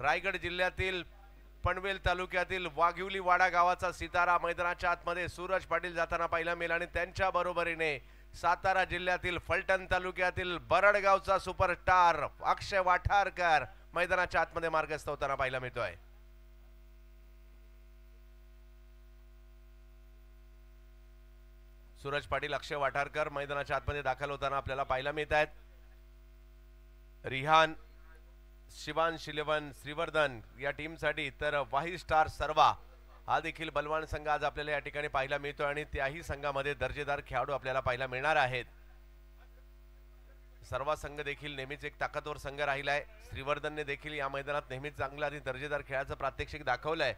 रायगड जिल्ह्यातील पनवेल तालुक्यातील वाघिवली वाडा गावाचा सितारा मैदानाच्या आतमध्ये सूरज पाटील जाताना पाहिला मिळाला आणि त्यांच्या बरोबरीने सातारा जिल्ह्यातील फलटण तालुक्यातील बरडगावचा सुपरस्टार अक्षय वाठारकर मैदानाच्या आतमध्ये मार्गस्थ होताना पाहायला मिळतोय। सूरज पाटील अक्षय वाठारकर मैदानाच्या आतमध्ये दाखल होताना आपल्याला पाहायला मिळत आहेत। रिहान शिवान शिलेवन श्रीवर्धन या टीमसाठी तर वाही स्टार सर्वा हा देखील बलवान संघ आज आपल्याला या ठिकाणी पाहायला मिळतो आणि त्याही संघामध्ये दर्जेदार खेळाडू आपल्याला पाहायला मिळणार आहेत। सर्वा संघ देखील नेहमीच एक ताकदवर संघ राहिलाय। श्रीवर्धनने देखील या मैदानात नेहमीच चांगला आणि दर्जेदार खेळाचं प्रात्यक्षिक दाखवलंय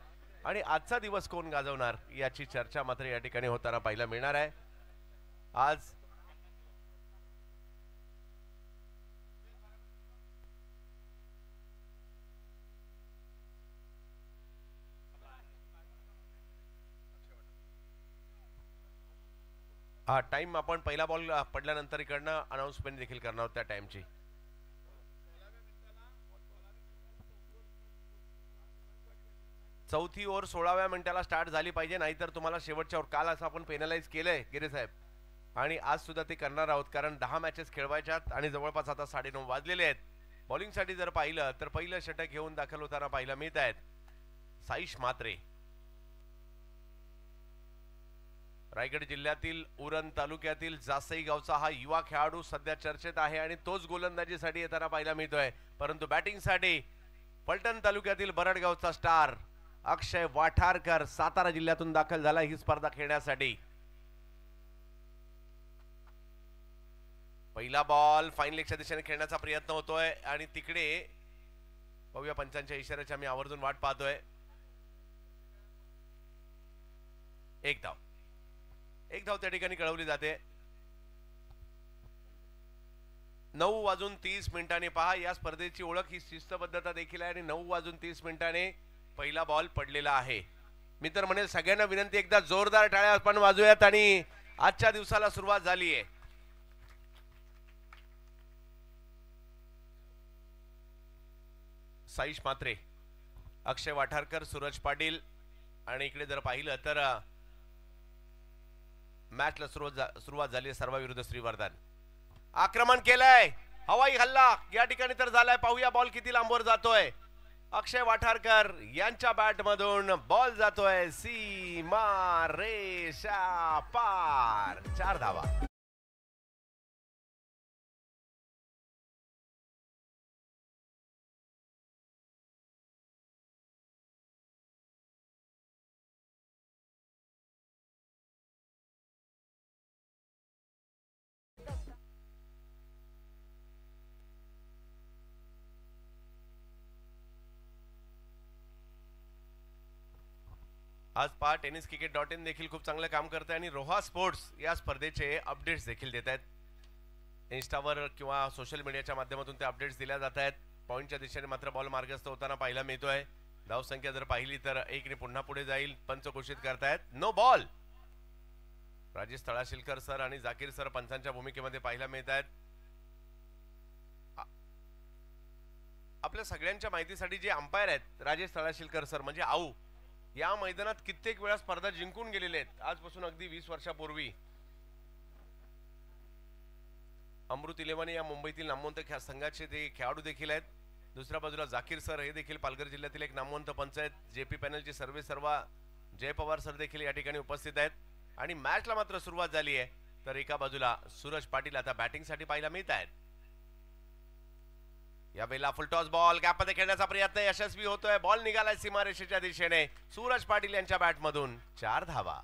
आणि आजचा दिवस कोण गाजवणार याची चर्चा मात्र या ठिकाणी होताना पाहायला मिळणार आहे। आज हा टाइम आपण पहिला बॉल पडल्यानंतर इकडनं अनाउन्समेंट देखील करणार आहोत त्या टाइमची। चौथी ओव्हर 16व्या मिनिटाला स्टार्ट झाली पाहिजे, नाहीतर तुम्हाला शेवटच्या ओव्हर काल असं आपण पेनलाइज केलंय गिरे साहेब आणि आज सुद्धा ते करणार आहोत कारण 10 मॅचेस खेळवायच्यात आणि जवळपास आता 9:30 वाजलेले आहेत। बॉलिंग साठी जर पाहिलं तर पहिलं षटक घेऊन दाखल होताना पाहायला मिळत आहेत साईश म्हात्रे। रायगड जिल्ह्यातील उरण तालुक्यातील जासई गावचा हा युवा खेळाडू सध्या चर्चेत आहे आणि तोच गोलंदाजीसाठी येताना पाहायला मिळतोय, परंतु बॅटिंगसाठी फलटण तालुक्यातील बरडगावचा स्टार अक्षय वाठारकर सातारा जिल्ह्यातून दाखल झाला ही स्पर्धा खेळण्यासाठी। पहिला बॉल फाईन लेगच्या दिशेने खेळण्याचा प्रयत्न होतोय आणि तिकडे पाहूया पंचांच्या इशाऱ्याची आम्ही आवर्जून वाट पाहतोय। एक धाव त्या ठिकाणी कळवली जाते। 9:30 पहा या स्पर्धेची ओळख ही शिस्तबद्धता देखील आहे आणि 9:30 पहिला बॉल पडलेला आहे। मी तर म्हणेल सगळ्यांना विनंती एकदा जोरदार टाळ्या आपण वाजवूयात आणि आजच्या दिवसाला सुरुवात झाली आहे। साईश म्हात्रे, अक्षय वाठारकर, सूरज पाटील आणि इकडे जर पाहिलं तर मॅचला सुरुवात झाली सर्वाविरुद्ध श्रीवर्धन। आक्रमण केलंय, हवाई हल्ला या ठिकाणी तर झालाय। पाहूया बॉल किती लांबवर जातोय। अक्षय वाठारकर यांच्या बॅट मधून बॉल जातोय सीमा रेषा पार। 4 धावा। आज पहा टेनिस cricket.in देखील खूप चांगलं काम करते आणि रोहा स्पोर्ट्स या स्पर्धेचे अपडेट्स देखील देत आहेत। इंस्टावर किंवा सोशल मीडियाच्या माध्यमातून ते अपडेट्स दिल्या जात आहेत। पॉइंटच्या दिशेने मात्र बॉल मार्गस्थ होताना पाहायला मिळतोय। धाव संख्या जर पाहिली तर 1 ने पुन्हा पुढे जाईल। पंच घोषित करतायत नो बॉल। राजेश तळाशिलकर सर आणि जाकीर सर पंचांच्या भूमिकेमध्ये पाहायला मिळत आहेत। आपल्या सगळ्यांच्या माहितीसाठी जे अंपायर आहेत राजेश तळाशिलकर सर म्हणजे आऊ या मैदानात कित्येक वेळा स्पर्धा जिंकून गेलेले आहेत। आजपासून अगदी 20 वर्षापूर्वी अमृत 11 या मुंबईतील नामवंत संघाचे ते खेळाडू देखील आहेत। दुसऱ्या बाजूला जाकीर सर हे देखील पालघर जिल्ह्यातील एक नामवंत पंच आहेत। जेपी पॅनलचे सर्वा जय पवार सर देखील या ठिकाणी उपस्थित आहेत आणि मॅचला मात्र सुरुवात झाली आहे। तर एका बाजूला सूरज पाटील आता बॅटिंगसाठी पाहायला मिळत आहेत। यावेळेला फुलटॉस बॉल गॅपमध्ये खेळण्याचा प्रयत्न यशस्वी होतोय। बॉल निघालाय सीमारेषेच्या दिशेने। सूरज पाटील यांच्या बॅटमधून 4 धावा।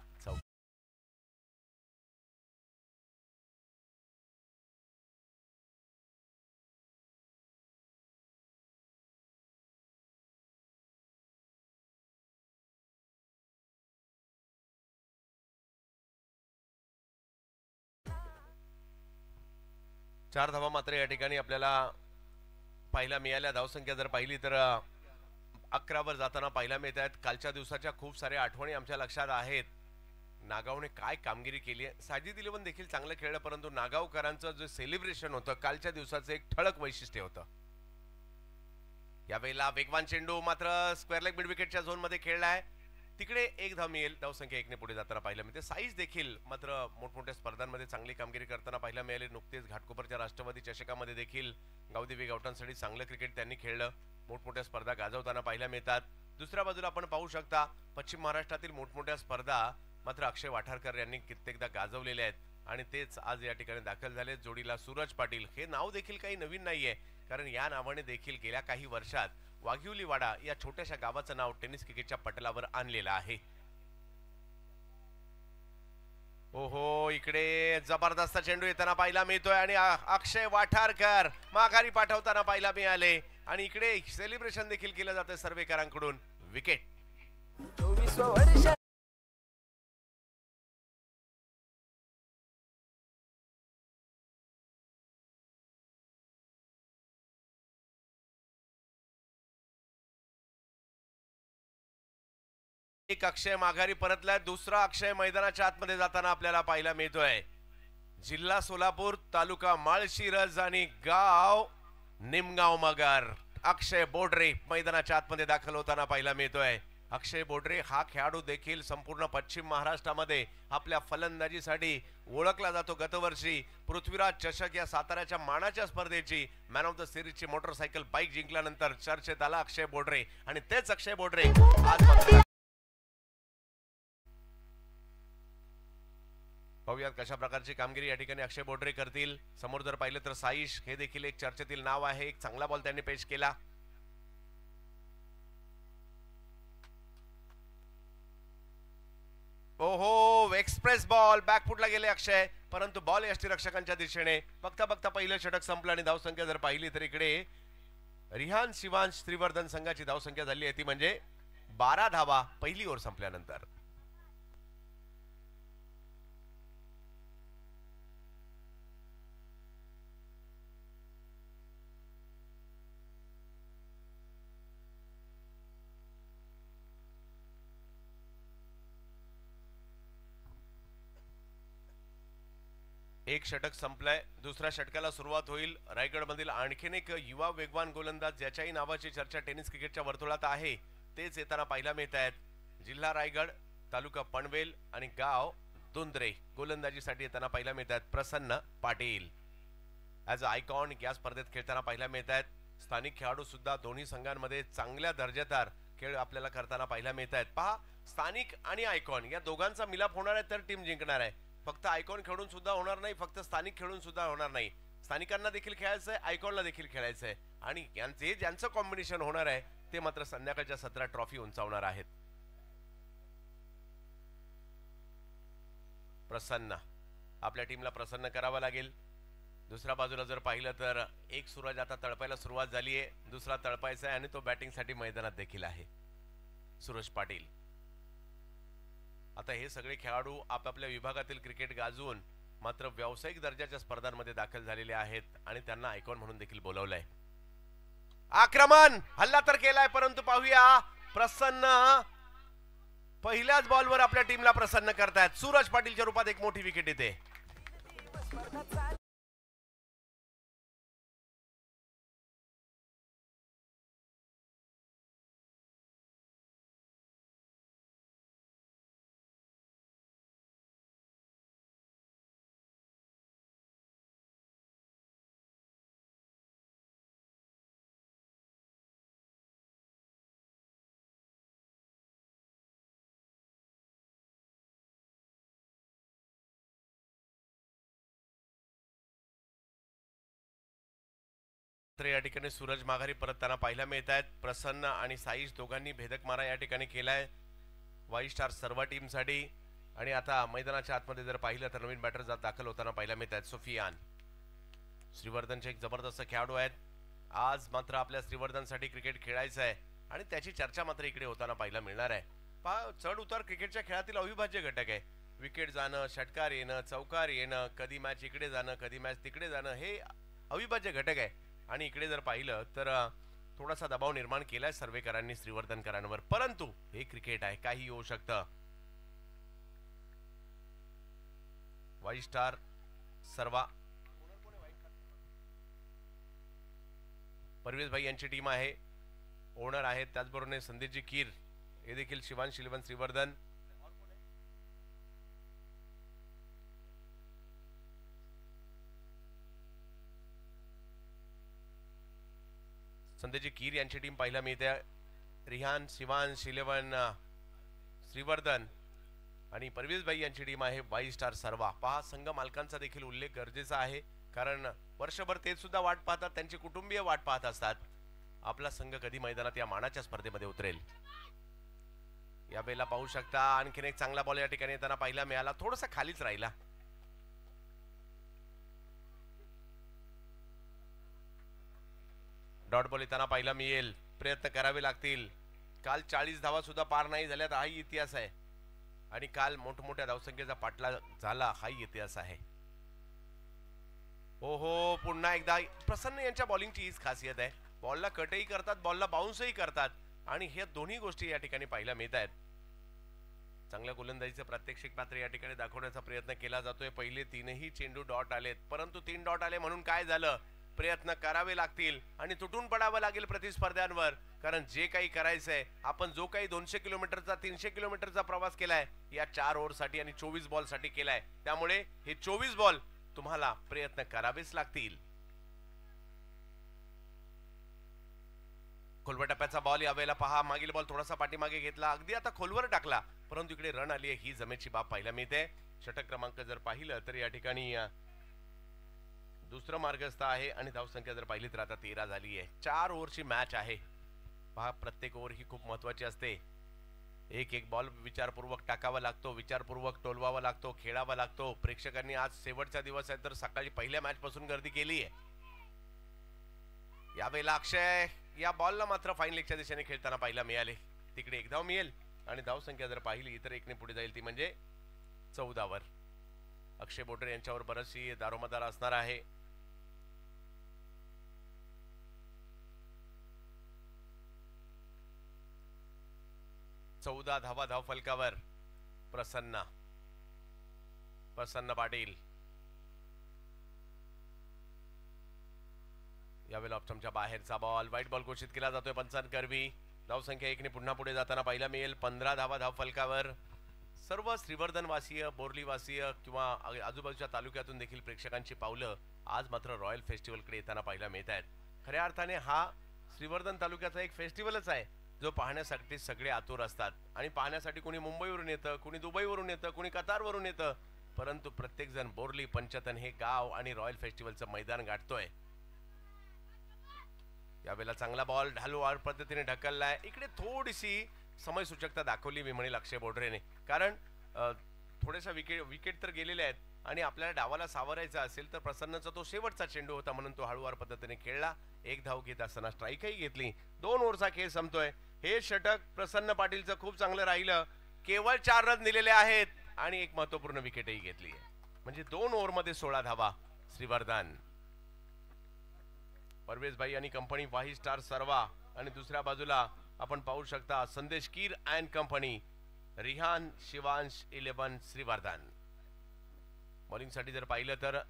चार धावा मात्र या ठिकाणी आपल्याला पाहायला मिळाल्या। धावसंख्या जर पाहिली तर 11 वर जाताना पाहायला मिळत आहेत। कालच्या दिवसाच्या खूप साऱ्या आठवणी आमच्या लक्षात आहेत। नागावने काय कामगिरी केली आहे। साजिद 11 देखील चांगलं खेळलं, परंतु नागावकरांचं जे सेलिब्रेशन होतं कालच्या दिवसाचं एक ठळक वैशिष्ट्य होतं। यावेळेला वेगवान चेंडू मात्र स्क्वेअर लेग मिड विकेटच्या झोन मध्ये खेळलाय. तिकडे एक धाव मिळेल. धावसंख्या 1 ने पुढे जाताना पाहायला मिळते. साईज देखील मात्र मोठमोठ्या स्पर्धांमध्ये चांगली कामगिरी करताना पाहायला मिळाली. नुकतेच घाटकोपरच्या राष्ट्रवादी चषकामध्ये देखील गावदेवी गावठाणसाठी चांगलं क्रिकेट त्यांनी खेळलं. मोठमोठ्या स्पर्धा गाजवताना पाहायला मिळतात. दुसऱ्या बाजूला आपण पाहू शकता पश्चिम महाराष्ट्रातील मोठमोठ्या स्पर्धा मात्र अक्षय वाठारकर यांनी कित्येकदा गाजवलेल्या आहेत आणि तेच आज या ठिकाणी दाखल झाले. जोडीला सूरज पाटील. हे नाव देखील काही नवीन नाहीये, कारण या नावाने देखील गेल्या काही वर्षात वाघिवलीवाडा या छोट्याशा गावाचं नाव टेनिस क्रिकेटच्या पटलावर आणलेलं आहे. ओहो, इकडे जबरदस्त चेंडू येताना पाहायला मिळतोय आणि अक्षय वाठारकर माघारी पाठवताना पाहायला मिळाले आणि इकडे सेलिब्रेशन देखील केलं जातं सर्वेकरांकडून. विकेट. 24 वर्ष एक अक्षय माघारी परतलाय. दुसरा अक्षय मैदानाच्या आतमध्ये जाताना आपल्याला पाहायला मिळतोय. जिल्हा सोलापूर, तालुका माळशिरस आणि गाव निमगाव मगर. अक्षय बोडरे मैदानाच्या आतमध्ये दाखल होताना पाहायला मिळतोय. अक्षय बोडरे हा खेळाडू देखील संपूर्ण पश्चिम महाराष्ट्रामध्ये आपल्या फलंदाजीसाठी ओळखला जातो. गतवर्षी पृथ्वीराज चषक या साताऱ्याच्या मानाच्या स्पर्धेची मॅन ऑफ द सिरीजची मोटरसायकल बाईक जिंकल्यानंतर चर्चेत आला अक्षय बोडरे आणि तेच अक्षय बोडरे आज पाहूयात कशा प्रकारची कामगिरी या ठिकाणी अक्षय बोडरे करतील. समोर जर पाहिलं तर साईश हे देखील एक चर्चेतील नाव आहे. एक चांगला बॉल त्यांनी पेश केला. ओहो, एक्सप्रेस बॉल बॅकफुटला गेले अक्षय, परंतु बॉल यष्टीरक्षकांच्या दिशेने. बघता बघता पहिलं षटक संपलं आणि धावसंख्या जर पाहिली तर इकडे रिहान शिवांश त्रिवर्धन संघाची धावसंख्या झाली आहे ती म्हणजे 12 धावा पहिली ओव्हर संपल्यानंतर. एक षटक संपलाय. दुसऱ्या षटकाला सुरुवात होईल. रायगड मधील आणखीन एक युवा वेगवान गोलंदाज ज्याच्याही नावाची चर्चा टेनिस क्रिकेटच्या वर्तुळात आहे तेच येताना पाहायला मिळत आहेत. जिल्हा रायगड, तालुका पनवेल आणि गाव दुंद्रे गोलंदाजीसाठी येताना पाहायला मिळत आहेत प्रसन्न पाटील. ॲज अ आयकॉन या स्पर्धेत खेळताना पाहायला मिळत आहेत. स्थानिक खेळाडू सुद्धा दोन्ही संघांमध्ये चांगल्या दर्जेदार खेळ आपल्याला करताना पाहायला मिळत आहेत. पहा, स्थानिक आणि आयकॉन या दोघांचा मिलाप होणार आहे तर टीम जिंकणार आहे. फक्त आयकॉन खेळून सुद्धा होणार नाही, फक्त स्थानिक खेळून सुद्धा होणार नाही. स्थानिकांना देखील खेळायचं आहे, आयकॉनला देखील खेळायचं आहे आणि यांचे ज्यांचं कॉम्बिनेशन होणार आहे ते मात्र संध्याकाळच्या 17 ट्रॉफी उंचावणार आहेत. प्रसन्न, आपल्या टीमला प्रसन्न करावं लागेल. दुसऱ्या बाजूला जर पाहिलं तर एक सूरज आता तळपायला सुरुवात झाली आहे, दुसरा तळपायचा आहे आणि तो बॅटिंगसाठी मैदानात देखील आहे. सूरज पाटील. आता हे सगळे खेळाडू आपापल्या विभागातील क्रिकेट गाजवून मात्र व्यावसायिक दर्जाच्या स्पर्धांमध्ये दाखल झालेले आहेत आणि त्यांना आयकॉन म्हणून देखील बोलवलंय. आक्रमण हल्ला तर केलाय, परंतु पाहूया प्रसन्न पहिल्याच बॉलवर आपल्या टीमला प्रसन्न करतायत. सूरज पाटीलच्या रूपात एक मोठी विकेट येते. तर या ठिकाणी सूरज माघारी परतताना पाहायला मिळत आहेत. प्रसन्न आणि साईश दोघांनी भेदक मारा या ठिकाणी केलाय वाईट स्टार सर्व टीमसाठी. आणि आता मैदानाच्या आतमध्ये जर पाहिलं तर नवीन बॅटर दाखल होताना पाहायला मिळत आहेत. सुफियान श्रीवर्धनचे एक जबरदस्त खेळाडू आहेत. आज मात्र आपल्या श्रीवर्धनसाठी क्रिकेट खेळायचं आहे आणि त्याची चर्चा मात्र इकडे होताना पाहायला मिळणार आहे. पहा, चढ उतार क्रिकेटच्या खेळातील अविभाज्य घटक आहे. विकेट जाणं, षटकार येणं, चौकार येणं, कधी मॅच इकडे जाणं, कधी मॅच तिकडे जाणं, हे अविभाज्य घटक आहे. आणि इकडे जर पाहिलं तर थोडासा दबाव निर्माण केलाय सर्वेकरांनी श्रीवर्धनकरांवर, परंतु हे क्रिकेट आहे, काही होऊ शकतं. वाईट स्टार सर्वा परवेज भाई यांची टीम आहे. ओनर आहेत. त्याचबरोबर संदीपजी कीर हे देखील शिवांश इलेव्हन श्रीवर्धन. संदीपजी कीर यांची टीम पाहायला मिळते. रिहान शिवांश इलेव्हन श्रीवर्धन आणि परवेज भाई यांची टीम आहे वाई स्टार सर्वा. पहा, संघ मालकांचा देखील उल्लेख गरजेचा आहे, कारण वर्षभर ते सुद्धा वाट पाहतात, त्यांचे कुटुंबीय वाट पाहत असतात आपला संघ कधी मैदानात या मानाच्या स्पर्धेमध्ये उतरेल. या वेळेला पाहू शकता आणखीन एक चांगला बॉल या ठिकाणी येताना पाहायला मिळाला, थोडासा खालीच राहिला. डॉट बॉल येताना पाहायला मिळेल. प्रयत्न करावे लागतील. काल 40 धावा सुद्धा पार नाही झाल्यात, हाही इतिहास आहे. आणि काल मोठमोठ्या धावसंख्येचा पाठला झाला, हाही इतिहास आहे. हो हो, पुन्हा एकदा प्रसन्न यांच्या बॉलिंगची हीच खासियत आहे. बॉलला कटही करतात, बॉलला बाउन्सही करतात आणि हे दोन्ही गोष्टी या ठिकाणी पाहायला मिळत आहेत. चांगल्या गोलंदाजीचं प्रात्यक्षिक मात्र या ठिकाणी दाखवण्याचा प्रयत्न केला जातोय. पहिले 3ही चेंडू डॉट आलेत, परंतु 3 डॉट आले म्हणून काय झालं, प्रयत्न करावे लागतील आणि तुटून पडावं लागेल प्रतिस्पर्ध्यांवर, कारण जे काही करायचंय, आपण जो काही 200 किलोमीटरचा 300 किलोमीटरचा प्रवास केलाय या 4 ओव्हरसाठी आणि 24 बॉल साठी केलाय. त्यामुळे हे 24 बॉल तुम्हाला प्रयत्न करावेच लागतील. खोलवर टप्प्याचा बॉल यावेळेला पहा, मागील बॉल थोडासा पाठीमागे घेतला, अगदी आता खोलवर टाकला, परंतु इकडे रन आली आहे, ही जमेची बाब पाहायला मिळते. षटक क्रमांक जर पाहिलं तर या ठिकाणी दुसरं मार्गस्थ आहे आणि धावसंख्या जर पाहिली तर आता 13 झाली आहे. 4 ओव्हरची मॅच आहे. पहा, प्रत्येक ओव्हर ही खूप महत्वाची असते. एक एक बॉल विचारपूर्वक टाकावा लागतो, विचारपूर्वक टोलवावा लागतो, खेळावा लागतो. प्रेक्षकांनी आज शेवटचा दिवस आहे तर सकाळी पहिल्या मॅच पासून गर्दी केली आहे. यावेळेला अक्षय या बॉलला मात्र फाईन लेगच्या दिशेने खेळताना पाहायला मिळाले. तिकडे एक धाव मिळेल आणि धावसंख्या जर पाहिली तर एकने पुढे जाईल, ती म्हणजे 14 वर. अक्षय बोडरे यांच्यावर बरीचशी दारोमदार असणार आहे. चौदा धावा धाव फलकावर. प्रसन्न पाटील यावेळेला ऑप्शनच्या बाहेरचा बॉल, व्हाईट बॉल घोषित केला जातोय पंचांकरवी. धावसंख्या एकने पुन्हा पुढे जाताना पाहायला मिळेल. 15 धावा धाव फलकावर. सर्व श्रीवर्धन वासीय, बोरली वासीय किंवा आजूबाजूच्या तालुक्यातून देखील प्रेक्षकांची पावलं आज मात्र रॉयल फेस्टिवलकडे येताना पाहायला मिळत आहेत. खऱ्या अर्थाने हा श्रीवर्धन तालुक्याचा एक फेस्टिवलच आहे, जो पाहण्यासाठी सगळे आतुर असतात. आणि पाहण्यासाठी कोणी मुंबईवरून येतं, कोणी दुबईवरून येतं, कोणी कतारवरून येतं, परंतु प्रत्येक जण बोरली पंचतन हे गाव आणि रॉयल फेस्टिवलचं मैदान गाठतोय. यावेळेला चांगला बॉल ढालूवार पद्धतीने ढकललाय. इकडे थोडीशी समय सूचकता दाखवली मी म्हणेल अक्षय बोडरेने, कारण थोड्याशा विकेट तर गेलेल्या आहेत आणि आपल्याला डावाला सावरायचा असेल तर प्रसन्नचा तो शेवटचा चेंडू होता म्हणून तो हळूवार पद्धतीने खेळला. एक धाव घेत असताना स्ट्राईकही घेतली. 2 ओव्हरचा खेळ संपतोय. हे षटक प्रसन्न पाटीलचं खूप चांगलं राहिलं. केवळ 4 रन दिलेले आहेत आणि एक महत्वपूर्ण विकेटही घेतली आहे, म्हणजे 2 ओव्हरमध्ये 16 धावा. श्रीवर्धन, परवेज भाई आणि कंपनी वाई स्टार सर्वा आणि दुसऱ्या बाजूला आपण पाहू शकता Sandesh Keer and company, Rihan Shivansh 11 Shrivardhan. Bowling साठी जर पाहिलं तर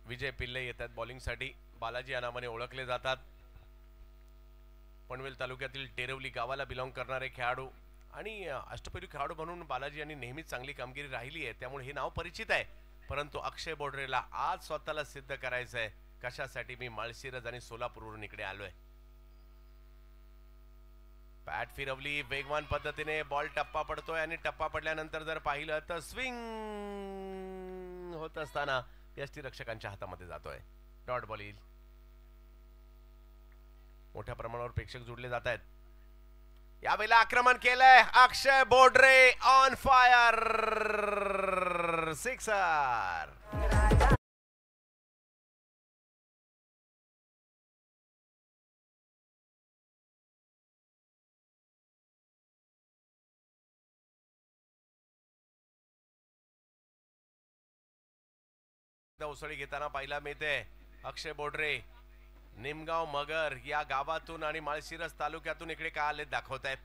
विजय पिल्ले येतात बॉलिंग साठी. बालाजी या नावाने ओळखले जातात. पनवेल तालुक्यातील टेरवली गावाला बिलॉंग करणारे खेळाडू आणि अष्टपैलू खेळाडू म्हणून बालाजी यांनी नेहमीच चांगली कामगिरी राहिली आहे, त्यामुळे हे नाव परिचित आहे. परंतु अक्षय बोडरेला आज स्वतःला सिद्ध करायचं आहे. कशासाठी? मी माळशिरस आणि सोलापूरवरून इकडे आलोय. बॅट फिरवली वेगवान पद्धतीने, बॉल टप्पा पडतोय आणि टप्पा पडल्यानंतर जर पाहिलं तर स्विंग होत असताना यष्टीरक्षकांच्या हातामध्ये जातोय. डॉट बॉल येईल. मोठ्या प्रमाणावर प्रेक्षक जोडले जात आहेत. यावेळेला आक्रमण केलंय अक्षय बोडरे, ऑन फायर, सिक्सर. उसळी घेताना पाहायला मिळते अक्षय बोडरे. निमगाव मगर या गावातून आणि माळशिरस तालुक्यातून इकडे का आले दाखवत आहेत.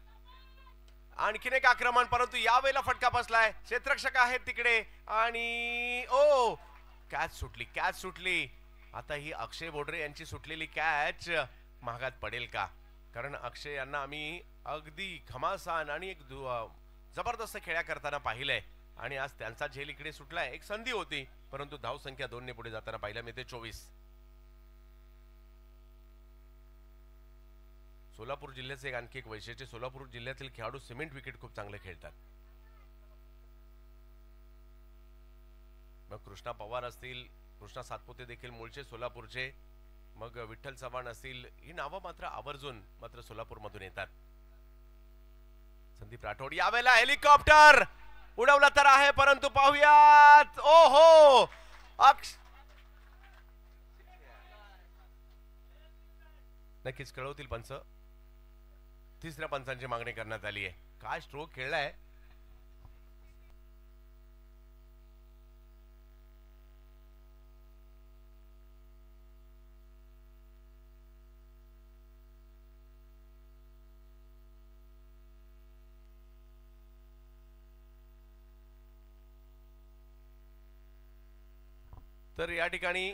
आणखीन एक आक्रमण, परंतु यावेळेला फटका बसलाय. क्षेत्ररक्षक आहेत तिकडे आणि ओ कॅच सुटली आता ही अक्षय बोडरे यांची सुटलेली कॅच महागात पडेल का? कारण अक्षय यांना आम्ही अगदी घमासान आणि एक जबरदस्त खेळ्या करताना पाहिलंय आणि आज त्यांचा झेल इकडे सुटलाय. एक संधी होती परंतु धावसंख्या 2 ने पुढे जाताना पाहायला मिळते. 24. सोलापूर जिल्ह्याचे आणखी एक वैशिष्ट्य, सोलापूर जिल्ह्यातील खेळाडू सिमेंट विकेट खूप चांगले खेळतात. मग कृष्णा पवार असतील, कृष्णा सातपुते देखील मूळचे सोलापूरचे, मग विठ्ठल चव्हाण असतील, ही नावं मात्र आवर्जून मात्र सोलापूर मधून येतात. संदीप राठोड यावेळेला हेलिकॉप्टर उडवला तर आहे परंतु पाहूयात. ओहो, नक्कीच कळवतील पंच. तिसऱ्या पंचांची मागणी करण्यात आली आहे. काय स्ट्रोक खेळलाय. तर या ठिकाणी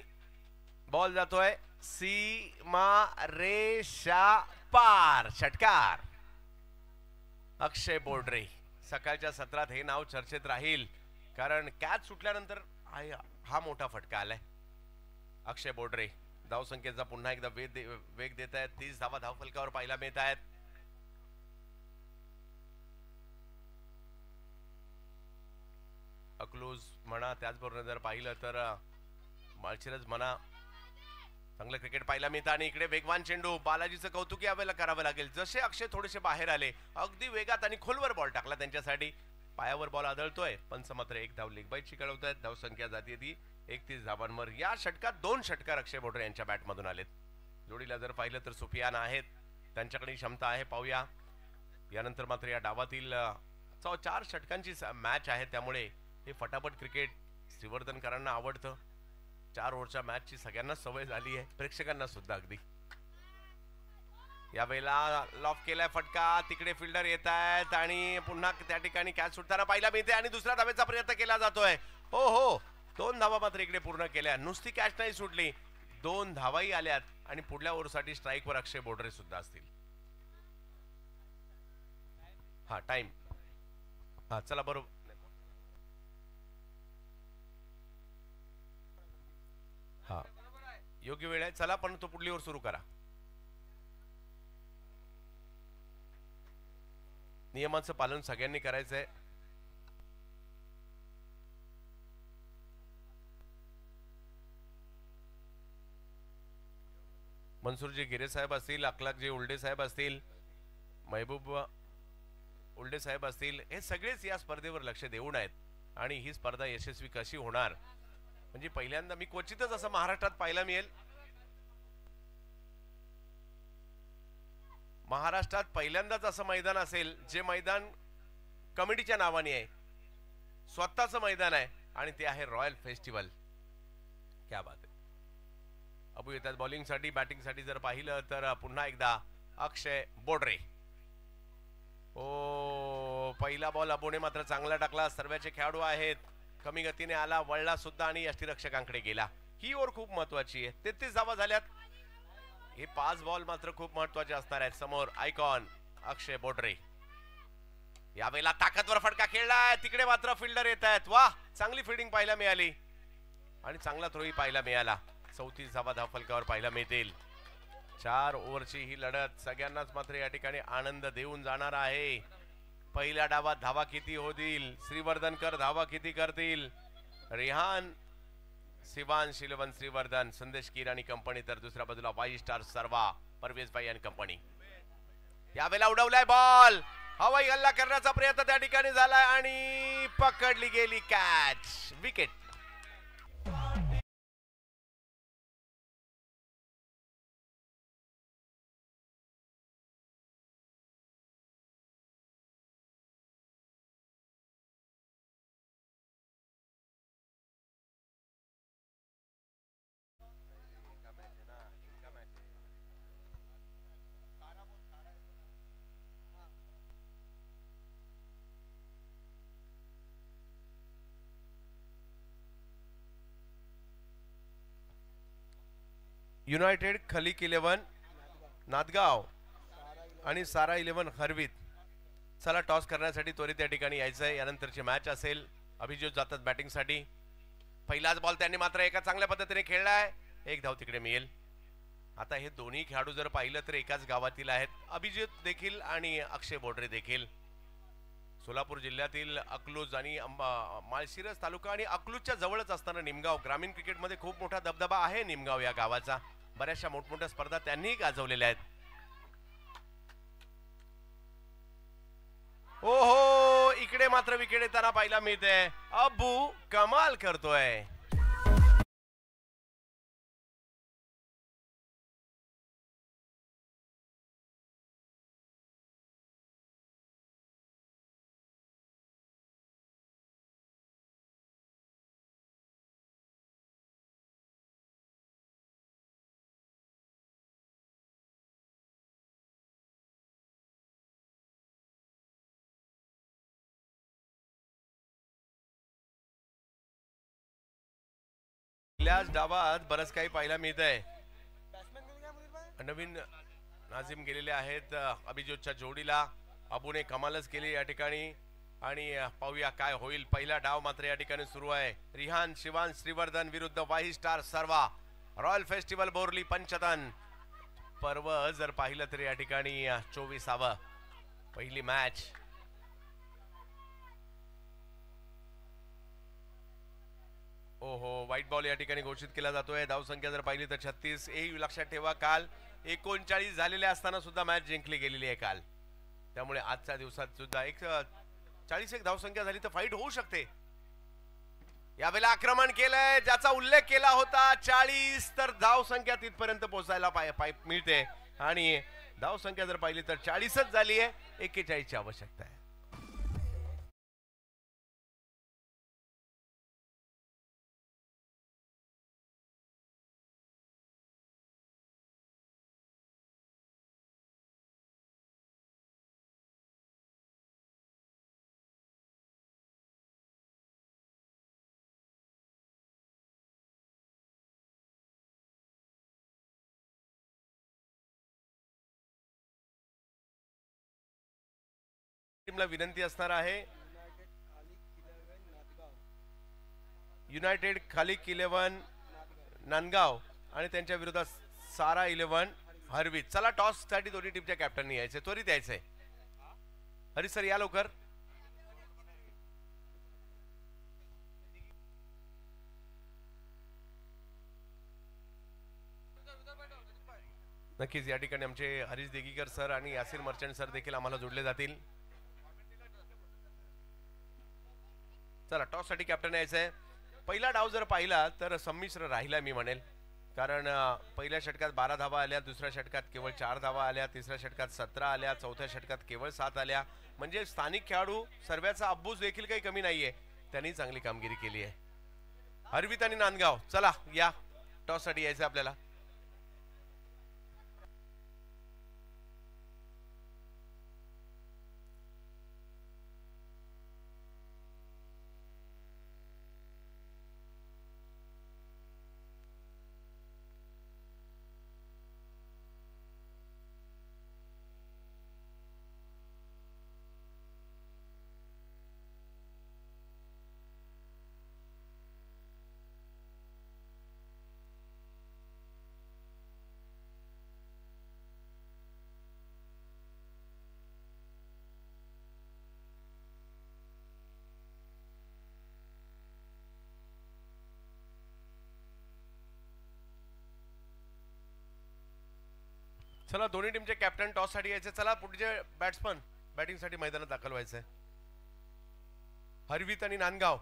बॉल जातोय सीमा रेषा पार. षटकार अक्षय बोडरे. सकाळच्या सत्रात हे नाव चर्चेत राहील कारण कॅच सुटल्यानंतर हा मोठा फटका आलाय. अक्षय बोडरे धावसंख्येचा पुन्हा एकदा वेग देत आहेत. 30 धावा धावफलकावर पाहायला मिळत आहेत. अकलूज म्हणा, त्याचबरोबर जर पाहिलं तर माळशिरस म्हणा, चांगलं क्रिकेट पाहायला मिळतं. आणि इकडे वेगवान चेंडू. बालाजीचं कौतुक यावेळेला करावं लागेल. जसे अक्षय थोडेसे बाहेर आले अगदी वेगात आणि खोलवर बॉल टाकला त्यांच्यासाठी. पायावर बॉल आदळतोय. पंच मात्र एक धाव लेग बाईटची कळवत आहेत. धावसंख्या जाते ती 31 धावांवर. या षटकात 2 षटकार अक्षय बोडरे यांच्या बॅटमधून आलेत. जोडीला जर पाहिलं तर सुफियान आहेत, त्यांच्याकडे क्षमता आहे. पाहूया यानंतर मात्र या डावातील 4 षटकांची मॅच आहे त्यामुळे हे फटाफट क्रिकेट श्रीवर्धनकरांना आवडतं. 4 ओव्हरच्या मॅचची सगळ्यांना सवय झाली आहे, प्रेक्षकांना सुद्धा अगदी. यावेळेला लॉफ केलाय फटका. तिकडे फिल्डर येत आहेत आणि पुन्हा त्या ठिकाणी कॅच सुटताना पाहायला मिळते आणि दुसऱ्या धावेचा प्रयत्न केला जातोय. हो हो, 2 धावा मात्र इकडे पूर्ण केल्या. नुसती कॅच नाही सुटली, 2 धावाही आल्यात आणि पुढल्या ओव्हरसाठी स्ट्राईकवर अक्षय बोडरे सुद्धा असतील. हा टाइम. हा चला बरोबर, हा योग्य वेळ आहे. चला पण तो पुढली ओव्हर सुरू करा. नियमांचं पालन सगळ्यांनी करायचंय. मनसूरजी गिरे साहेब असतील, अखलाकजी उल्डे साहेब असतील, महबूब उल्डे साहेब असतील, हे सगळेच या स्पर्धेवर लक्ष देऊन आहेत. आणि ही स्पर्धा यशस्वी कशी होणार म्हणजे पहिल्यांदा मी क्वचितच असं महाराष्ट्रात पाहायला मिळेल. महाराष्ट्रात पहिल्यांदाच असं मैदान असेल जे मैदान कमिटीच्या नावाने आहे, स्वतःचं मैदान आहे आणि ते आहे रॉयल फेस्टिवल. क्या बात आहे. अबू येतात बॉलिंगसाठी. बॅटिंगसाठी जर पाहिलं तर पुन्हा एकदा अक्षय बोडरे. ओ, पहिला बॉल अबूने मात्र चांगला टाकला. सर्व्याचे खेळाडू आहेत. कमी गतीने आला, वळला सुद्धा आणि यष्टीरक्षकांकडे गेला. ही ओव्हर खूप महत्वाची आहे. 33 धावा झाल्यात. हे 5 बॉल मात्र खूप महत्वाचे असणार आहेत. समोर आयकॉन अक्षय बोडरे. यावेळेला ताकदवर फटका खेळलाय. तिकडे मात्र फिल्डर येत आहेत. वा, चांगली फिल्डिंग पाहायला मिळाली आणि चांगला थ्रोही पाहायला मिळाला. 34 धावा धावफलकावर पाहायला मिळतील. 4 ओव्हरची ही लढत सगळ्यांनाच मात्र या ठिकाणी आनंद देऊन जाणार आहे. पहिल्या डावात धावा किती होतील, श्रीवर्धनकर धावा किती करतील, रिहान, सिवान, शिलवन, श्रीवर्धन, संदेश कीर आणि कंपनी, तर दुसऱ्या बाजूला 5 स्टार सर्वा, परवेज भाई आणि कंपनी. यावेळेला उडवलाय बॉल. हवाई हल्ला करण्याचा प्रयत्न त्या ठिकाणी झालाय आणि पकडली गेली catch. Wicket. United Khaliq 11 Nadgaon आणि सारा 11 हरवीत. चला टॉस करण्यासाठी त्वरित या ठिकाणी यायचं आहे. यानंतरची मॅच असेल. अभिजित जातात बॅटिंगसाठी. पहिलाच बॉल त्यांनी मात्र एका चांगल्या पद्धतीने खेळलाय. एक धाव तिकडे मिळेल. आता हे दोन्ही खेळाडू जर पाहिलं तर एकाच गावातील आहेत. अभिजित देखील आणि अक्षय बोडरे देखील. सोलापूर जिल्ह्यातील अकलूज आणि माळशिरस तालुका आणि अकलूजच्या जवळच असताना निमगाव. ग्रामीण क्रिकेटमध्ये खूप मोठा दबदबा आहे निमगाव या गावाचा. बऱ्याचशा मोठमोठ्या स्पर्धा त्यांनी गाजवलेल्या आहेत. ओहो, इकडे मात्र विकेट येताना पाहायला मिळते. अब्बू कमाल करतोय. डावात बरंच काही पाहायला मिळत आहे. नवीन नाझिम गेलेले आहेत अभिजितच्या जोडीला. अबूने कमालच केली या ठिकाणी आणि पाहूया काय होईल. पहिला डाव मात्र या ठिकाणी सुरू आहे. रिहान शिवान श्रीवर्धन विरुद्ध वाही स्टार सर्वा. रॉयल फेस्टिवल बोरली पंचतन पर्व जर पाहिलं तर या ठिकाणी 24वा पहिली मॅच. ओहो, व्हाईट बॉल या ठिकाणी घोषित केला जातोय. धावसंख्या जर पाहिली तर 36. हे लक्षात ठेवा, काल 39 झालेले असताना सुद्धा मॅच जिंकली गेलेली आहे काल. त्यामुळे आजच्या दिवसात सुद्धा 41 धावसंख्या झाली तर फाईट होऊ शकते. यावेळेला आक्रमण केलंय ज्याचा उल्लेख केला होता 40, तर धावसंख्या तिथपर्यंत पोहोचायला मिळते आणि धावसंख्या जर पाहिली तर 40च झाली आहे. 41 ची आवश्यकता आहे. टीमला विनंती असणार आहे. युनायटेड खालिक 11 नांदगाव आणि त्यांच्या विरोधात सारा 11 हरवीत. चला टॉस साठी दोन्ही टीमच्या कॅप्टननी यायचे. त्वरित यायचंय. हरी सर या लवकर. नक्कीच या ठिकाणी आमचे हरीश देगीकर सर आणि यासिर मर्चंट सर देखील आम्हाला जोडले जातील. चला टॉस साठी कॅप्टन यायचंय. पहिला डाव जर पाहिला तर संमिश्र राहिला मी म्हणेल. कारण पहिल्या षटकात 12 धावा आल्या, दुसऱ्या षटकात केवळ 4 धावा आल्या, तिसऱ्या षटकात 17 आल्या, चौथ्या षटकात केवळ 7 आल्या. म्हणजे स्थानिक खेळाडू सर्व्याचा अब्बूज देखील काही कमी नाहीये. त्यांनी चांगली कामगिरी केली आहे. हरवीत आणि नांदगाव. चला या टॉस साठी यायचं आपल्याला. चला दोन्ही टीमचे कॅप्टन टॉस साठी यायचे. चला पुढचे बॅट्समन बॅटिंग साठी मैदानात दाखल व्हायचंय. हरवीत आणि नांदगाव.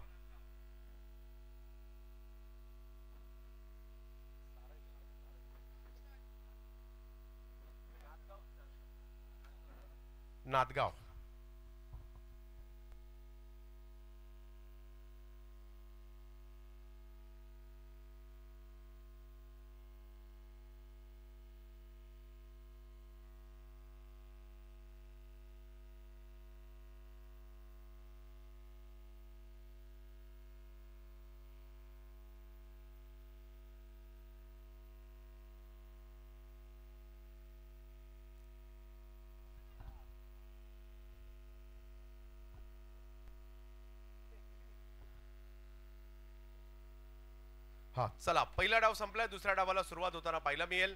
नादगाव. हा चला, पहिला डाव संपलाय, दुसऱ्या डावाला सुरुवात होताना पाहायला मिळेल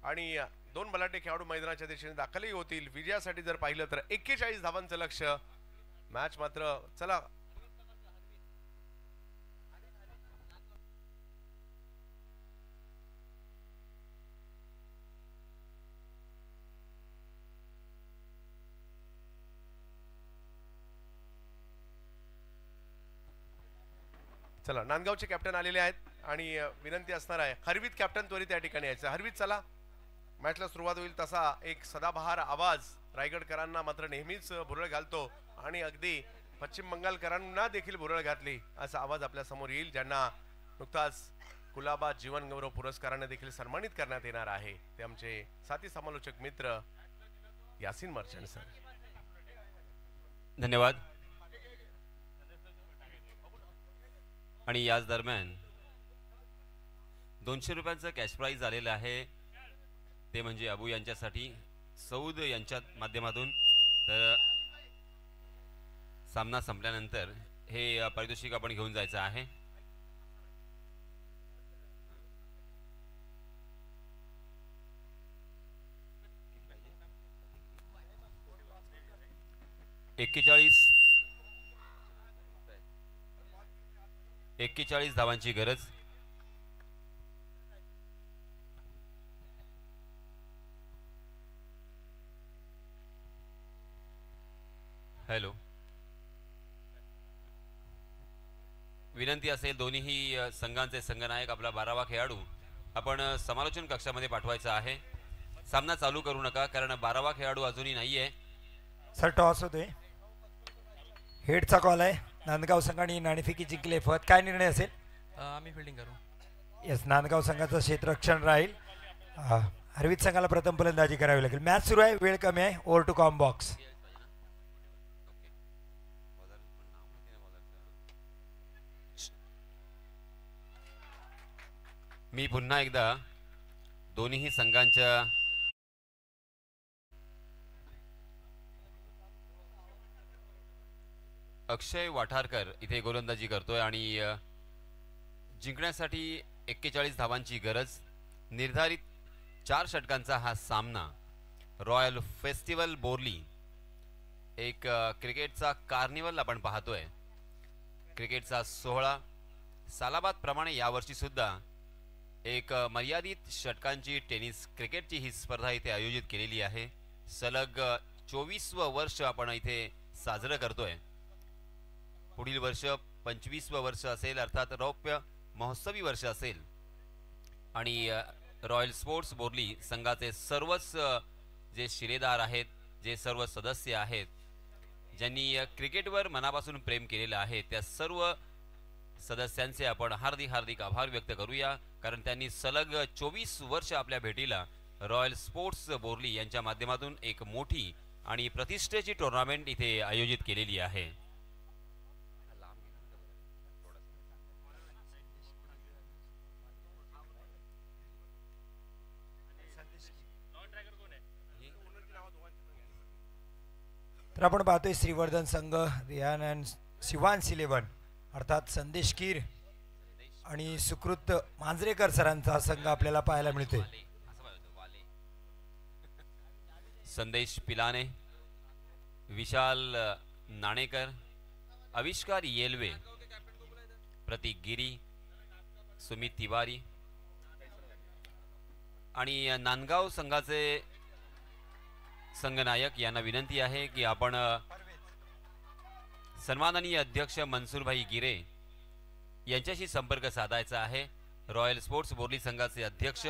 आणि दोन बलाढ्य खेळाडू मैदानाच्या दिशेने दाखलही होतील. विजयासाठी जर पाहिलं तर 41 धावांचं लक्ष. मॅच मात्र चला चला, नांदगावचे कॅप्टन आलेले आहेत आणि विनंती असणार आहे हरवीत कॅप्टन त्वरित या ठिकाणी यायचं. हरवीत चला, मॅचला सुरुवात होईल तसा एक सदाबहार आवाज रायगडकरांना मात्र नेहमीच भुरळ घालतो आणि अगदी पश्चिम बंगालकरांना देखील भुरळ घातली असा आवाज आपल्या समोर येईल, ज्यांना नुकताच कुलाबा जीवन गौरव पुरस्काराने देखील सन्मानित करण्यात येणार आहे. ते आमचे साथी समालोचक मित्र यासिन मर्चंट सर. धन्यवाद. आणि याच दरम्यान 200 रुपयांचं कॅश प्राइज आलेलं आहे, ते म्हणजे अबू यांच्यासाठी सौद यांच्या माध्यमातून. तर सामना संपल्यानंतर हे पारितोषिक आपण घेऊन जायचं आहे. एक्केचाळीस धावांची गरज. हॅलो, विनंती असेल दोन्ही संघांचे संघनायक आपला 12वा खेळाडू आपण समालोचन कक्षामध्ये पाठवायचा आहे. सामना चालू करू नका, कारण 12वा खेळाडू अजूनही नाहीये. सर टॉस होतोय, हेडचा कॉल आहे. नांदगाव संघाने नाणेफेकी जिंकले. फत काय निर्णय असेल? आम्ही फिल्डिंग करू. येस, नांदगाव संघाचं क्षेत्ररक्षण राहील. हरवीत संघाला प्रथम फलंदाजी करावी लागेल. मॅच सुरू आहे, वेळ कमी आहे. Over to comm box. मी पुन्हा एकदा दोन्ही संघांच्या अक्षय वाठारकर इथे गोलंदाजी करतोय आणि जिंकण्यासाठी 41 धावांची गरज. निर्धारित 4 षटकांचा हा सामना रॉयल फेस्टिवल बोर्ली, एक क्रिकेटचा कार्निवल आपण पाहतोय. क्रिकेटचा सोहळा सालाबाद प्रमाणे यावर्षी सुद्धा एक मर्यादित षटकांची टेनिस क्रिकेटची ही स्पर्धा इथे आयोजित केलेली आहे. सलग 24वे वर्ष आपण इथे साजरं करतोय. पुढील वर्ष 25वे वर्ष असेल, अर्थात रौप्य महोत्सवी वर्ष असेल. आणि रॉयल स्पोर्ट्स बोर्ली संघाचे सर्वच जे शिलेदार आहेत, जे सर्व सदस्य आहेत, ज्यांनी क्रिकेटवर मनापासून प्रेम केलेलं आहे, त्या सर्व सदस्यांचे आपण हार्दिक आभार व्यक्त करूया, कारण त्यांनी सलग 24 वर्ष आपल्या भेटीला रॉयल स्पोर्ट्स बोर्ली यांच्या माध्यमातून एक मोठी आणि प्रतिष्ठेची टुर्नामेंट इथे आयोजित केलेली आहे. तर आपण पाहतोय श्रीवर्धन संघ, रियान अँड शिवांश 11 अर्थात संदेश कीर आणि सुकृत मांजरेकर सरांचा संघ आपल्याला पाहायला मिळतोय. संदेश पिलाने, विशाल नाणेकर, आविष्कार येलवे, प्रतीक गिरी, सुमित तिवारी आणि नांदगाव संघाचे संघनायक यांना विनंती आहे की आपण सन्माननीय अध्यक्ष मनसूरभाई गिरे यांच्याशी संपर्क साधायचा आहे. रॉयल स्पोर्ट्स बोर्ली संघाचे अध्यक्ष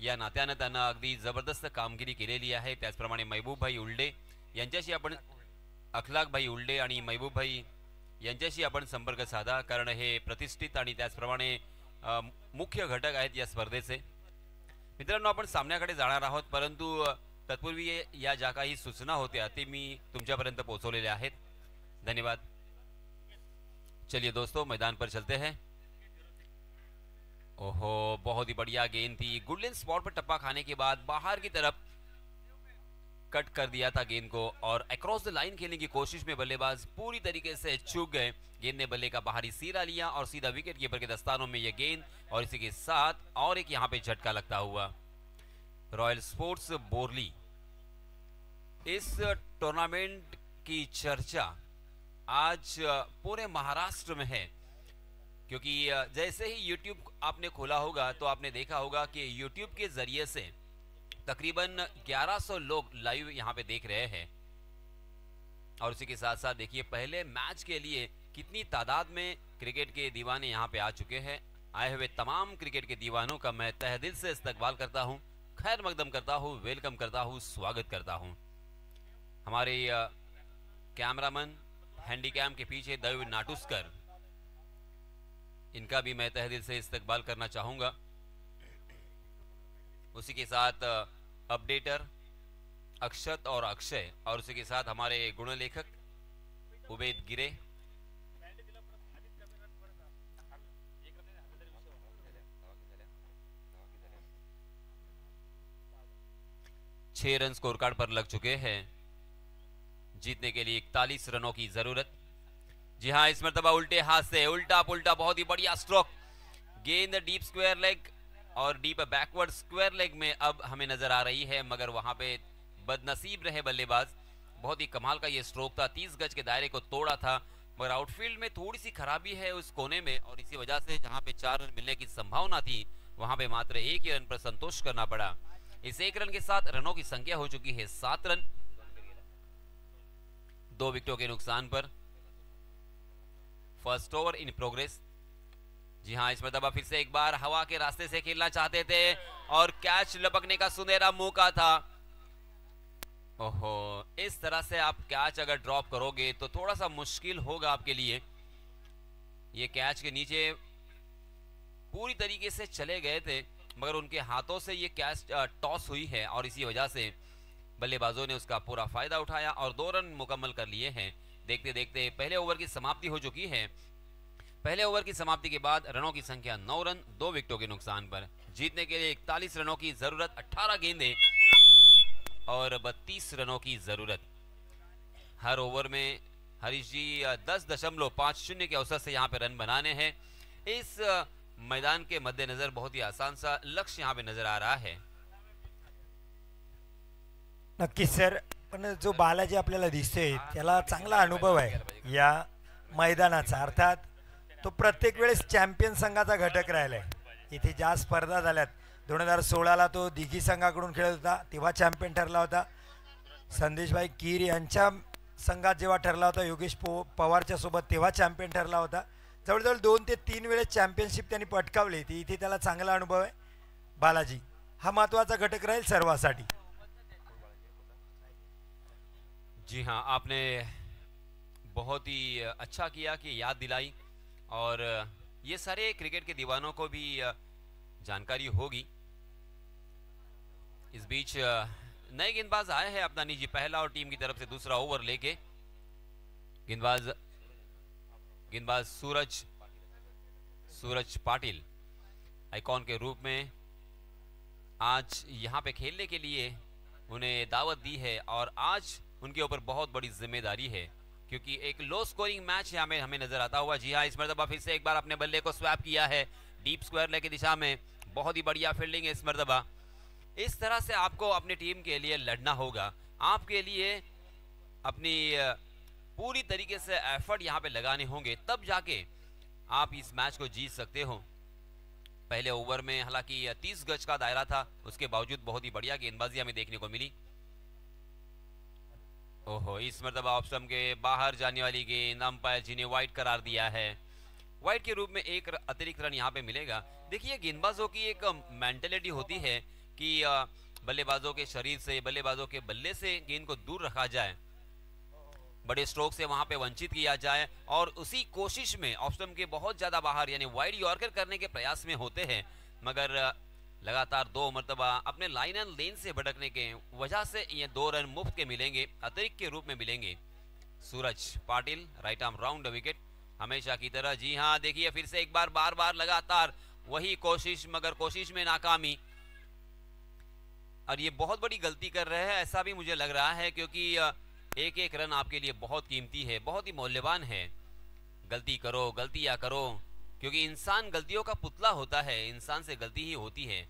या नात्यानं त्यांना अगदी जबरदस्त कामगिरी केलेली आहे. त्याचप्रमाणे महबूबभाई उल्डे यांच्याशी आपण, अखलाकभाई उल्डे आणि महबूबभाई यांच्याशी आपण संपर्क साधा, कारण हे प्रतिष्ठित आणि त्याचप्रमाणे मुख्य घटक आहेत या स्पर्धेचे. मित्रांनो, आपण सामन्याकडे जाणार आहोत, परंतु तत्पूर्वी या ज्या काही सूचना होत्या ते मी तुमच्यापर्यंत पोहोचवलेल्या आहेत. धन्यवाद. चलिए दोस्तों, मैदान पर चलते हैं. ओहो, बहुत ही बढ़िया गेंद थी. गुडलिन स्पॉट पर टप्पा खाने के बाद बाहर की तरफ कट कर दिया था गेंद को और अक्रॉस द लाइन खेलने की कोशिश में बल्लेबाज पूरी तरीके से चूक गए। गेंद ने बल्ले का बाहरी सिरा लिया और सीधा विकेट कीपर के दस्तानों में यह गेंद और इसी के साथ और एक यहाँ पे झटका लगता हुआ। रॉयल स्पोर्ट्स बोरली, इस टूर्नामेंट की चर्चा आज पूरे महाराष्ट्र में है, क्योंकि जैसे ही YouTube आपने खोला होगा तो आपने देखा होगा कि YouTube के जरिए से तकरीबन 1100 लोग लाइव यहाँ पे देख रहे हैं। और उसी के साथ साथ देखिए पहले मैच के लिए कितनी तादाद में क्रिकेट के दीवाने यहाँ पे आ चुके हैं। आए हुए तमाम क्रिकेट के दीवानों का मैं तहे दिल से इस्तकबाल करता हूँ, खैर मकदम करता हूँ, वेलकम करता हूँ, स्वागत करता हूँ। हमारे कैमरामैन हैंडीकैम के पीछे देव नाटुस्कर, इनका भी मैं तहे दिल से इस्तकबाल करना चाहूँगा। उसी के साथ अपडेटर अक्षत और अक्षय और उसी के साथ हमारे गुणलेखक उबैद गिरे। छह रन स्कोर कार्ड पर लग चुके हैं। जीतने के लिए 41 रनों की जरूरत। जी हां, इस मरतबा उल्टे हाथ से उल्टा पुल्टा बहुत ही बढ़िया स्ट्रोक। गेंद डीप स्क्वायर लेग और डीप बैकवर्ड स्क्वायर लेग में अब हमें नजर आ रही है, मगर वहां पे बदनसीब रहे बल्लेबाज। बहुत ही कमाल का ये स्ट्रोक था, 30 गज के दायरे को तोड़ा था, मगर आउटफील्ड में थोड़ी सी खराबी है उस कोने में और इसी वजह से जहां पे 4 रन मिलने की संभावना थी वहां पे मात्र 1 ही रन पर संतोष करना पड़ा। इस 1 रन के साथ रनों की संख्या हो चुकी है 7 रन, 2 विकेटों के नुकसान पर। First over in progress. जी हां, इस मरतबा फिर से एक बार हवा के रास्ते से खेलना चाहते थे और कैच लपकने का सुनहरा मौका था। ओहो, इस तरह से आप कैच अगर ड्रॉप करोगे तो थोड़ा सा मुश्किल होगा आपके लिए। ये कैच के नीचे पूरी तरीके से चले गए थे, मगर उनके हाथों से ये कैच टॉस हुई है और इसी वजह से बल्लेबाजों ने उसका पूरा फायदा उठाया और 2 रन मुकम्मल कर लिए हैं। देखते देखते पहले ओवर की समाप्ति हो चुकी है। पहले ओवर की समाप्ति के बाद रनों की संख्या 9 रन, 2 विकेटों के नुकसान पर। जीतने के लिए 41 रनों की जरूरत, 18 गेंदें और 32 रनों की जरूरत। हर ओवर में हरीश जी 10.50 के औसत से यहाँ पे रन बनाने हैं। इस मैदान के मद्देनजर बहुत ही आसान सा लक्ष्य यहाँ पे नजर आ रहा है। नक्कीच सर, पण जो बालाजी आपल्याला दिसतोय त्याला चांगला अनुभव आहे या मैदानाचा, अर्थात तो प्रत्येक वेळेस चॅम्पियन संघाचा घटक राहिलाय। इथे ज्या स्पर्धा झाल्यात 2016ला तो दिघी संघाकडून खेळत होता, तेव्हा चॅम्पियन ठरला होता। संदेशभाई कीर यांच्या संघात जेव्हा ठरला होता योगेश पवारच्या सोबत, तेव्हा चॅम्पियन ठरला होता। जवळजवळ 2 ते 3 वेळेस चॅम्पियनशिप त्यांनी पटकावली ती। इथे त्याला चांगला अनुभव आहे। बालाजी हा महत्त्वाचा घटक राहील सर्वांसाठी। जी हाँ, आपने बहुत ही अच्छा किया कि याद दिलाई और ये सारे क्रिकेट के दीवानों को भी जानकारी होगी। इस बीच नए गेंदबाज आए हैं अपना निजी पहला और टीम की तरफ से दूसरा ओवर लेके। गेंदबाज सूरज पाटिल आइकॉन के रूप में आज यहाँ पे खेलने के लिए उन्हें दावत दी है और आज उनके ऊपर बहुत बड़ी जिम्मेदारी है, क्योंकि एक लो स्कोरिंग मैच यहाँ में हमें नजर आता हुआ। जी हाँ, इस मरतबा फिर से एक बार अपने बल्ले को स्वैप किया है डीप स्क्वायर लेग की दिशा में। बहुत ही बढ़िया फील्डिंग है इस मरतबा। इस तरह से आपको अपनी टीम के लिए लड़ना होगा, आपके लिए अपनी पूरी तरीके से एफर्ट यहाँ पे लगाने होंगे, तब जाके आप इस मैच को जीत सकते हो। पहले ओवर में हालांकि 30 गज का दायरा था, उसके बावजूद बहुत ही बढ़िया गेंदबाजी हमें देखने को मिली। ओहो, इस मरतबा ऑफ स्टंप के बाहर जाने वाली गेंद, अंपायर जी ने वाइड करार दिया है। वाइड के रूप में 1 अतिरिक्त रन यहाँ पे मिलेगा। देखिए, गेंदबाजों की एक मेंटेलिटी होती है कि बल्लेबाजों के शरीर से, बल्लेबाजों के बल्ले से गेंद को दूर रखा जाए, बड़े स्ट्रोक से वहां पे वंचित किया जाए और उसी कोशिश में ऑफ स्टंप के बहुत ज्यादा बाहर यानी वाइड यॉर्कर करने के प्रयास में होते हैं, मगर लगातार 2 मरतबा अपने लाइन एंड लेन से भटकने के वजह से ये 2 रन मुफ्त के मिलेंगे, अतिरिक्त के रूप में मिलेंगे। Suraj Patil right arm round wicket हमेशा की तरह। जी हाँ, देखिए फिर से एक बार बार लगातार वही कोशिश, मगर कोशिश में नाकामी। और ये बहुत बड़ी गलती कर रहे हैं ऐसा भी मुझे लग रहा है, क्योंकि एक एक रन आपके लिए बहुत कीमती है, बहुत ही मूल्यवान है। गलती करो, गलतियां करो, क्योंकि इंसान गलतियों का पुतला होता है, इंसान से गलती ही होती है।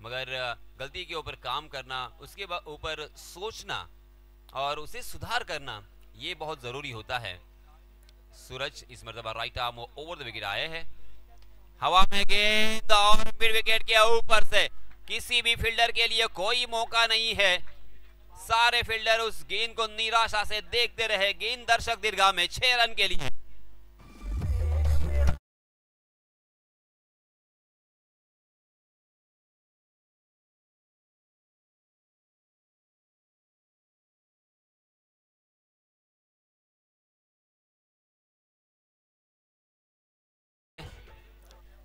मगर गलती के ऊपर काम करना, उसके ऊपर सोचना और उसे सुधार करना, ये बहुत ज़रूरी होता है। सूरज इस मर्तबा right arm over the wicket आए हैं, हवा में गेंद और मिड विकेट के ऊपर से किसी भी फील्डर के लिए कोई मौका नहीं है। सारे फील्डर उस गेंद को निराशा से देखते रहे। गेंद दर्शक दीर्घा में 6 रन के लिए।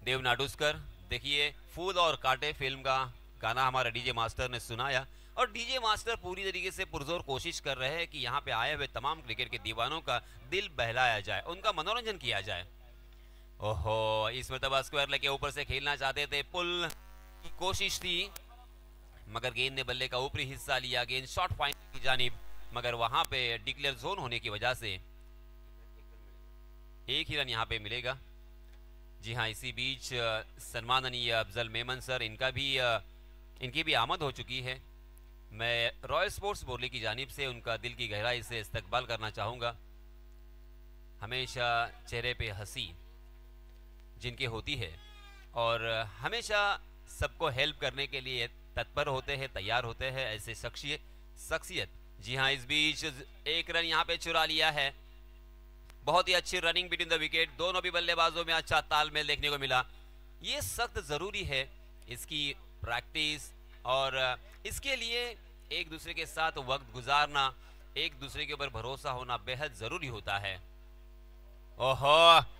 देव नाडुस्कर, देखिए फूल और कांटे फिल्म का गाना हमारा डीजे मास्टर ने सुनाया, और डीजे मास्टर पूरी तरीके से पुरजोर कोशिश कर रहे हैं कि यहाँ पे आए हुए तमाम क्रिकेट के दीवानों का दिल बहलाया जाए, उनका मनोरंजन किया जाए। ओहो, इस मरतबा स्क्वायर लेग के ऊपर से खेलना चाहते थे, पुल की कोशिश थी, मगर गेंद ने बल्ले का ऊपरी हिस्सा लिया, गेंद शॉर्ट फाइनल की जानिब, मगर वहां पे डिक्लेयर जोन होने की वजह से एक ही रन यहाँ पे मिलेगा। जी हाँ, इसी बीच सम्माननीय अफजल मेमन सर, इनकी भी आमद हो चुकी है। मैं रॉयल स्पोर्ट्स बोर्ली की जानिब से उनका दिल की गहराई से इस्तकबाल करना चाहूँगा। हमेशा चेहरे पे हंसी जिनके होती है और हमेशा सबको हेल्प करने के लिए तत्पर होते हैं, तैयार होते हैं, ऐसे शख्सियत। जी हाँ, इस बीच एक रन यहाँ पे चुरा लिया है। बहुत ही अच्छी रनिंग बिटवीन द विकेट, दोनों भी बल्लेबाजों में अच्छा तालमेल देखने को मिला। ये सख्त ज़रूरी है, इसकी प्रैक्टिस, और इसके लिए एक दूसरे के साथ वक्त गुजारना, एक दूसरे के ऊपर भरोसा होना बेहद ज़रूरी होता है। ओहो,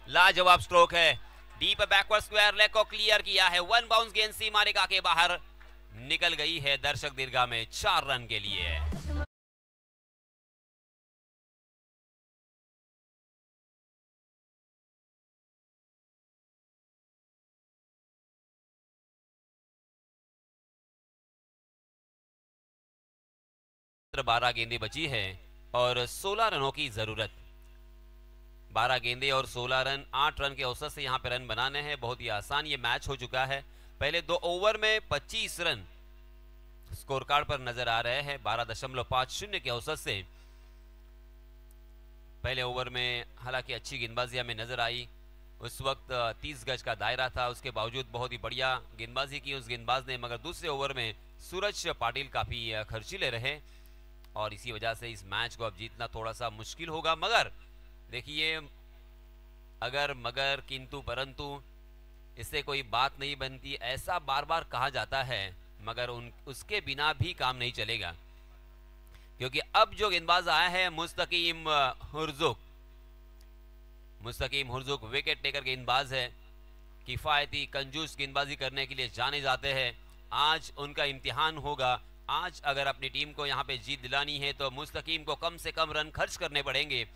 लाजवाब स्ट्रोक है, डीप बैकवर्ड स्क्वायर लेग को क्लियर किया है। 1 बाउंस गेंद सीमा रेखा के बाहर निकल गई है दर्शक दीर्घा में 4 रन के लिए। मात्र 12 गेंदें बची है और 16 रनों की जरूरत। 12 गेंदें और 16 रन, 8 रन के औसत से यहाँ पे रन बनाने हैं। बहुत ही आसान ये मैच हो चुका है। पहले 2 ओवर में 25 रन स्कोर कार्ड पर नजर आ रहे हैं 12.50 के औसत से। पहले ओवर में हालांकि अच्छी गेंदबाजी हमें नजर आई, उस वक्त 30 गज का दायरा था, उसके बावजूद बहुत ही बढ़िया गेंदबाजी की उस गेंदबाज ने। मगर दूसरे ओवर में सूरज पाटिल काफी खर्चीले रहे और इसी वजह से इस मैच को अब जीतना थोड़ा सा मुश्किल होगा। मगर देखिए, अगर मगर किंतु परंतु इससे कोई बात नहीं बनती, ऐसा बार बार कहा जाता है, मगर उसके बिना भी काम नहीं चलेगा। क्योंकि अब जो गेंदबाज आया है मुस्तकीम हुर्जुक विकेट टेकर गेंदबाज है, किफायती कंजूस गेंदबाजी करने के लिए जाने जाते हैं। आज उनका इम्तिहान होगा। आज अगर अपनी टीम को यहाँ पे जीत दिलानी है तो मुस्तकीम को कम से कम रन खर्च करने पड़ेंगे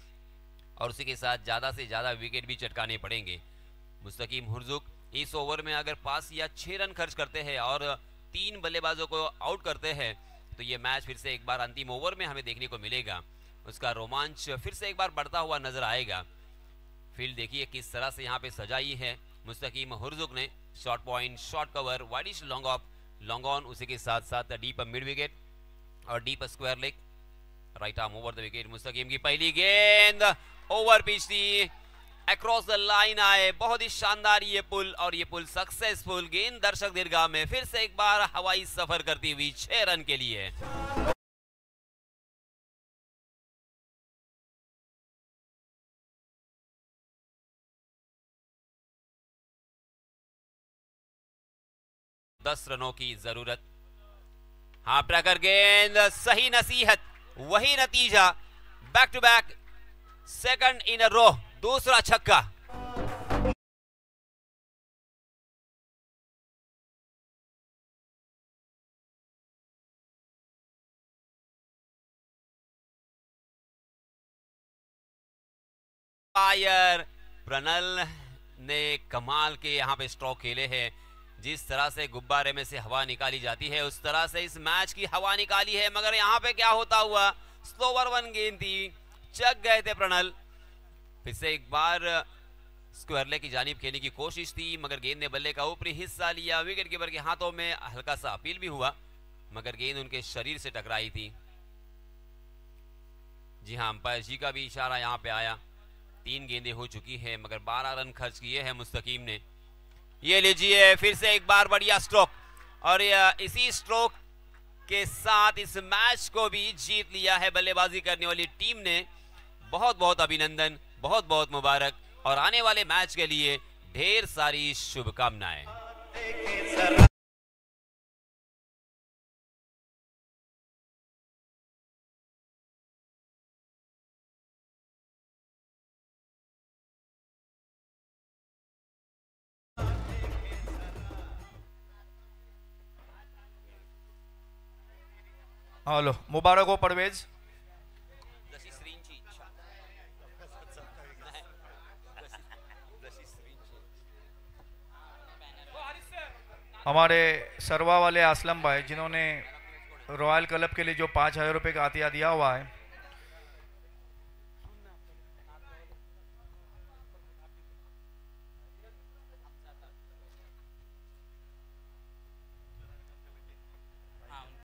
और उसी के साथ ज़्यादा से ज़्यादा विकेट भी चटकाने पड़ेंगे। मुस्तकीम हुर्जुक इस ओवर में अगर 5 या 6 रन खर्च करते हैं और 3 बल्लेबाजों को आउट करते हैं तो ये मैच फिर से एक बार अंतिम ओवर में हमें देखने को मिलेगा। उसका रोमांच फिर से एक बार बढ़ता हुआ नजर आएगा। फील्ड देखिए किस तरह से यहाँ पे सजाई है मुस्तकीम हुर्जुक ने। Short point, short cover, wideish long off, long on, उसी के साथ साथ डीप मिड विकेट और deep square leg, right arm over the wicket. Mustaqeem की पहली गेंद ओवर पिच थी, अक्रॉस द लाइन आए, बहुत ही शानदार ये पुल, और ये पुल सक्सेसफुल। गेंद दर्शक दीर्घा में फिर से एक बार हवाई सफर करती हुई 6 रन के लिए। दस रनों की जरूरत। हाफ ट्रैकर गेंद, सही नसीहत, वही नतीजा। Back to back second in a row, दूसरा छक्का। फायर, प्रणल ने कमाल के यहाँ पे स्ट्रोक खेले हैं। जिस तरह से गुब्बारे में से हवा निकाली जाती है उस तरह से इस मैच की हवा निकाली है, मगर यहाँ पे क्या होता हुआ, स्लोवर वन गेंद थी, चक गए थे प्रणल। फिर से एक बार स्क्वायरले की जानिब खेलने की कोशिश थी, मगर गेंद ने बल्ले का ऊपरी हिस्सा लिया। विकेट कीपर के हाथों में हल्का सा अपील भी हुआ, मगर गेंद उनके शरीर से टकराई थी। जी हाँ, अंपायर जी का भी इशारा यहाँ पे आया। 3 गेंदें हो चुकी है, मगर 12 रन खर्च किए हैं मुस्तकीम ने। ये लीजिए फिर से एक बार बढ़िया स्ट्रोक, और इसी स्ट्रोक के साथ इस मैच को भी जीत लिया है बल्लेबाजी करने वाली टीम ने। बहुत बहुत अभिनंदन, बहुत बहुत मुबारक, और आने वाले मैच के लिए ढेर सारी शुभकामनाएं। हॅलो, मुबारक हो परवेज. हमारे सरवा वाले असलम भाई जिन्होंने रॉयल क्लब के लिए जो 5,000 रुपये का अतिया दिया हुआ है,